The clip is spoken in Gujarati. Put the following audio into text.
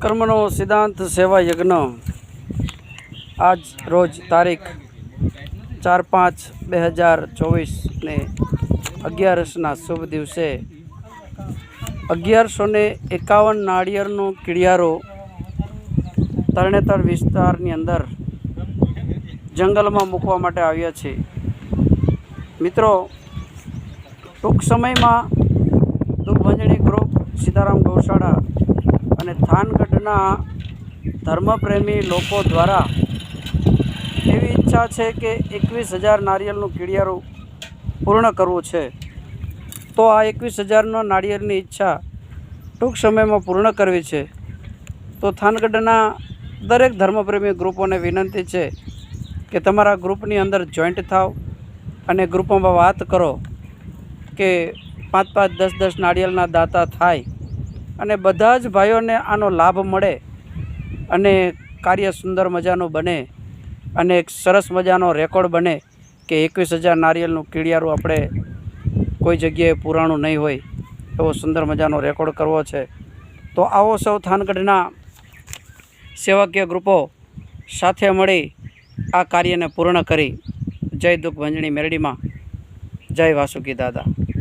કર્મનો સિદ્ધાંત સેવા યજ્ઞ આજ રોજ તારીખ 4/5/2024 ને 11ના શુભ દિવસે 1151 નાળિયેરનું કીડિયારો તરણેતર વિસ્તારની અંદર જંગલમાં મૂકવા માટે આવ્યા છે। મિત્રો, ટૂંક સમયમાં દુઃખભંજણી ગ્રુપ, સીતારામ ગૌશાળા અને થાનગઢના ધર્મપ્રેમી લોકો દ્વારા એવી ઈચ્છા છે કે 21,000 નારિયેળનું કીડિયારું પૂર્ણ કરવું છે। તો આ 21,000 નારિયેળની ઈચ્છા ટૂંક સમયમાં પૂર્ણ કરવી છે। તો થાનગઢના દરેક ધર્મપ્રેમી ગ્રુપોને વિનંતી છે કે તમારા ગ્રુપની અંદર જોઈન્ટ થાવ અને ગ્રુપમાં વાત કરો કે 5-5, 10-10 નાળિયેરના દાતા થાય અને બધા જ ભાઈઓને આનો લાભ મળે અને કાર્ય સુંદર મજાનું બને અને એક સરસ મજાનો રેકોર્ડ બને કે 21,000 નારિયેળનું કીડિયારું આપણે કોઈ જગ્યાએ પુરાણું નહીં હોય એવો સુંદર મજાનો રેકોર્ડ કરવો છે। તો આવો સૌ થાનગઢના સેવાકીય ગ્રુપો સાથે મળી આ કાર્યને પૂર્ણ કરી। જય દુઃખભંજણી મેરડીમાં, જય વાસુકી દાદા।